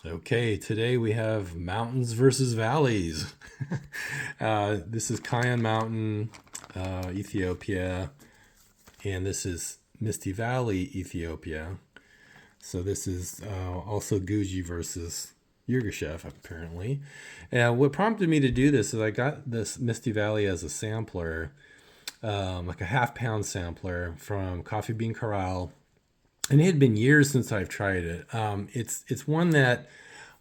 Okay, today we have mountains versus valleys. This is Kayon Mountain, Ethiopia, and this is Misty Valley, Ethiopia. So this is also Guji versus Yirgacheffe, apparently. And what prompted me to do this is I got this Misty Valley as a sampler, like a half-pound sampler from Coffee Bean Corral, and it had been years since I've tried it. It's one that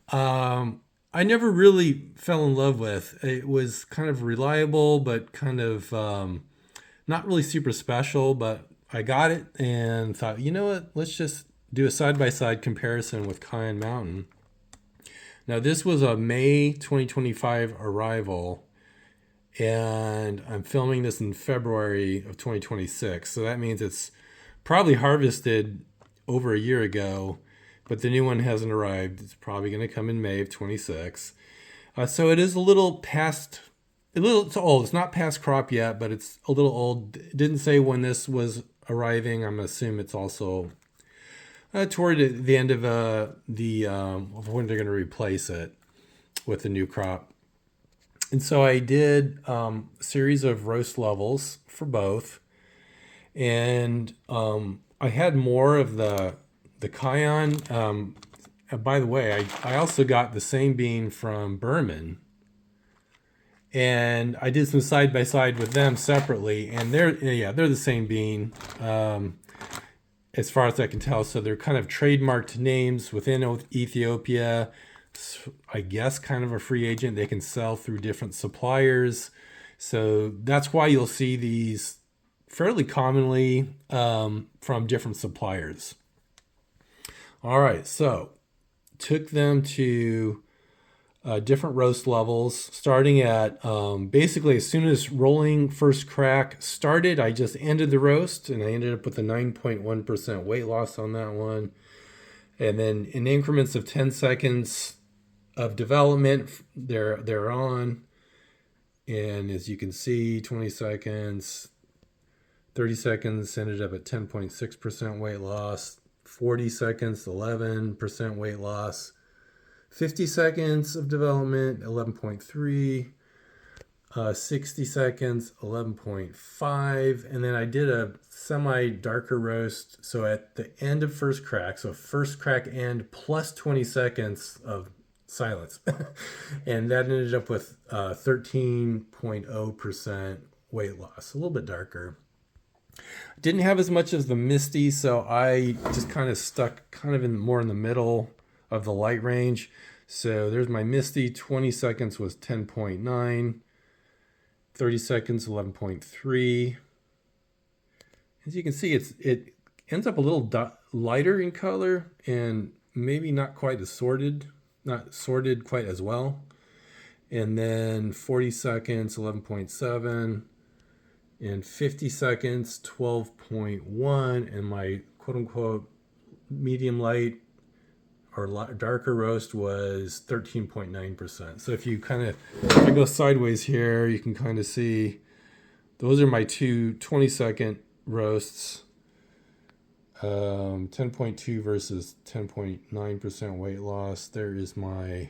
I never really fell in love with. It was kind of reliable, but kind of not really super special. But I got it and thought, you know what? Let's just do a side by side comparison with Kayan Mountain. Now, this was a May 2025 arrival, and I'm filming this in February of 2026. So that means it's probably harvested over a year ago, but the new one hasn't arrived. It's probably going to come in May of 26. So it is a little past, it's old. It's not past crop yet, but it's a little old. It didn't say when this was arriving. I'm going to assume it's also toward the end of when they're going to replace it with the new crop. And so I did a series of roast levels for both, and I had more of the Kayan. By the way, I also got the same bean from Berman, and I did some side by side with them separately, and they're the same bean, as far as I can tell. So they're kind of trademarked names within Ethiopia. I guess kind of a free agent. They can sell through different suppliers, so that's why you'll see these fairly commonly from different suppliers. All right, so took them to different roast levels, starting at basically as soon as rolling first crack started, I just ended the roast and I ended up with a 9.1% weight loss on that one. And then in increments of 10 seconds of development, they're on. And as you can see, 20 seconds, 30 seconds ended up at 10.6% weight loss. 40 seconds, 11% weight loss. 50 seconds of development, 11.3. 60 seconds, 11.5. And then I did a semi darker roast. So at the end of first crack, so first crack end plus 20 seconds of silence. And that ended up with 13.0% weight loss, a little bit darker. Didn't have as much as the Misty, so I just kind of stuck kind of in more in the middle of the light range. So there's my Misty. 20 seconds was 10.9. 30 seconds, 11.3. As you can see, it ends up a little lighter in color and maybe not quite as sorted, not sorted quite as well. And then 40 seconds, 11.7. In 50 seconds, 12.1, and my quote-unquote medium light or darker roast was 13.9%. So if you if I go sideways here, you can kind of see those are my two 20-second roasts, 10.2 versus 10.9% weight loss. There is my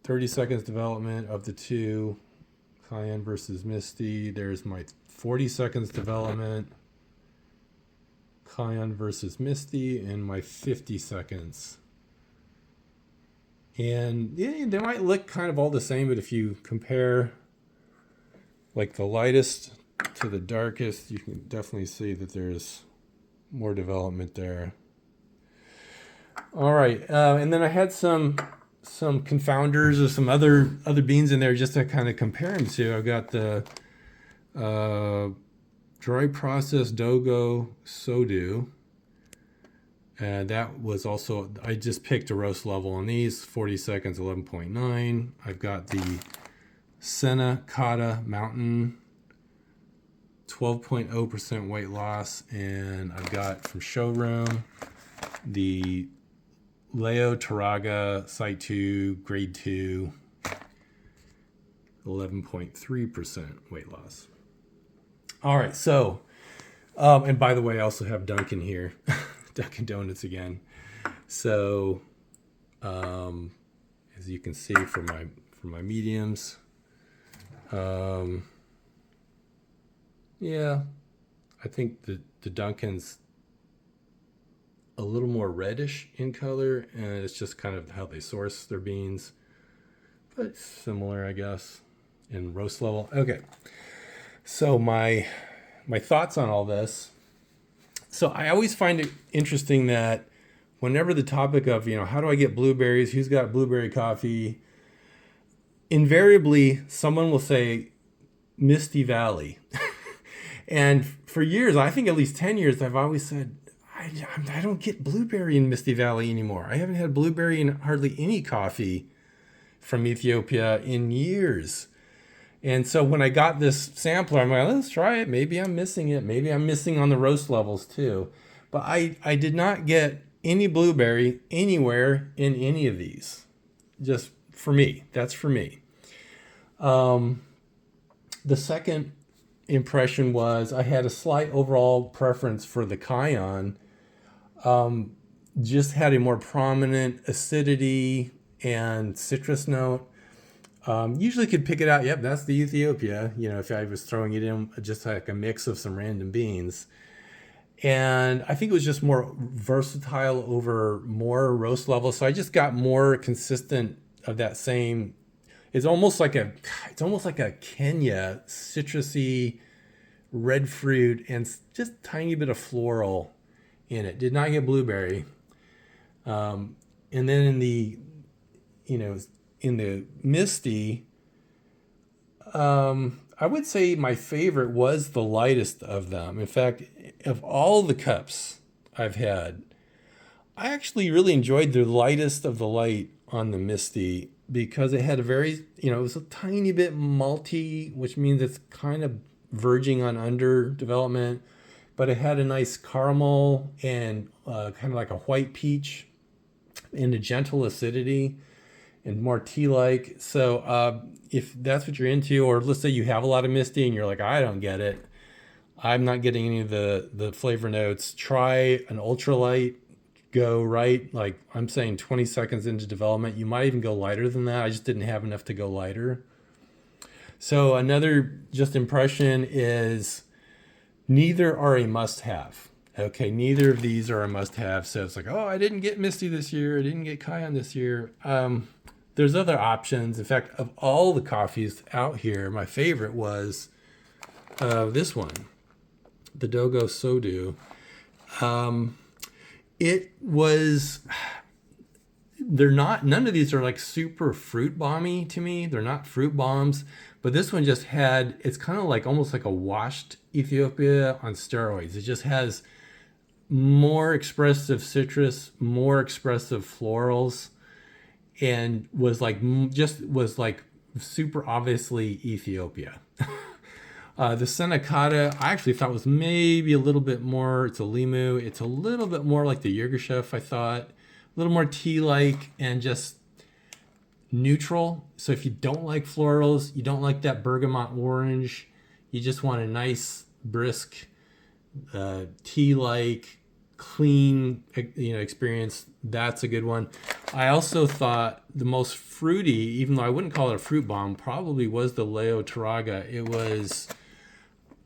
30 seconds development of the two. Kayan versus Misty. There's my 40 seconds development. Kayan versus Misty, and my 50 seconds. And yeah, they might look kind of all the same, but if you compare like the lightest to the darkest, you can definitely see that there's more development there. All right, and then I had some confounders or some other beans in there just to kind of compare them to. I've got the dry processed Dogo Sodu. And that was also, I just picked a roast level on these, 40 seconds, 11.9. I've got the Senna Kata Mountain, 12.0% weight loss. And I've got from Showroom the Leo Taraga Site 2, Grade 2, 11.3% weight loss. All right, so, and by the way, I also have Dunkin' here, Dunkin' Donuts again. So, as you can see from my mediums, yeah, I think the Dunkin's a little more reddish in color, and it's just kind of how they source their beans, but similar, I guess, in roast level. Okay, so my thoughts on all this. So I always find it interesting that whenever the topic of, how do I get blueberries, who's got blueberry coffee, invariably someone will say Misty Valley. And for years, I think at least 10 years, I've always said, I don't get blueberry in Misty Valley anymore. I haven't had blueberry in hardly any coffee from Ethiopia in years. And so when I got this sampler, I'm like, let's try it. Maybe I'm missing it. Maybe I'm missing on the roast levels too. But I did not get any blueberry anywhere in any of these. Just for me. That's for me. The second impression was I had a slight overall preference for the Kayon. Just had a more prominent acidity and citrus note. Usually could pick it out. Yep, that's the Ethiopia. If I was throwing it in just like a mix of some random beans. And I think it was just more versatile over more roast levels. So I just got more consistent of that same. It's almost like a Kenya citrusy red fruit and just tiny bit of floral in it. Did not get blueberry. And then in the Misty, I would say my favorite was the lightest of them. In fact, of all the cups I've had, I actually really enjoyed the lightest of the light on the Misty because it had a very, it was a tiny bit malty, which means it's kind of verging on under development, but it had a nice caramel and kind of like a white peach and a gentle acidity and more tea-like. So if that's what you're into, or let's say you have a lot of Misty and you're like, I don't get it, I'm not getting any of the flavor notes, try an ultralight. Go right, like I'm saying 20 seconds into development. You might even go lighter than that. I just didn't have enough to go lighter. So another just impression is neither are a must-have. Okay, neither of these are a must-have. So it's like, oh, I didn't get Misty this year. I didn't get Kayon this year. There's other options. In fact, of all the coffees out here, my favorite was this one, the Dogo Sodu. None of these are like super fruit bomby to me. They're not fruit bombs, but this one just it's kind of like almost like a washed Ethiopia on steroids. It just has more expressive citrus, more expressive florals, and was like super obviously Ethiopia. The Senecada, I actually thought was maybe a little bit more, it's a limu, it's a little bit more like the Yirgacheffe, I thought. A little more tea-like and just neutral. So if you don't like florals, you don't like that bergamot orange, you just want a nice, brisk, tea-like, clean, experience, that's a good one. I also thought the most fruity, even though I wouldn't call it a fruit bomb, probably was the Leo Taraga. It was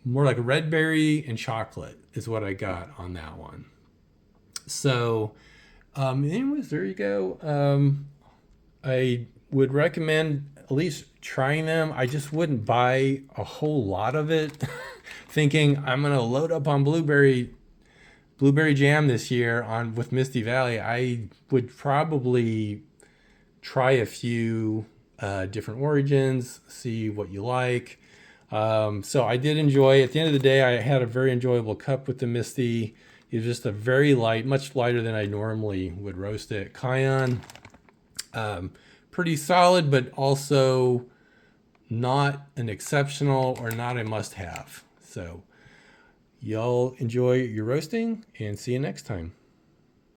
more like red berry and chocolate is what I got on that one. So anyways, there you go. I would recommend at least trying them. I just wouldn't buy a whole lot of it thinking I'm going to load up on blueberry jam this year with Misty Valley. I would probably try a few different origins, see what you like. So I did enjoy, at the end of the day, I had a very enjoyable cup with the Misty. It was just a very light, much lighter than I normally would roast it. Kayon, pretty solid, but also not an exceptional or not a must-have. So y'all enjoy your roasting and see you next time.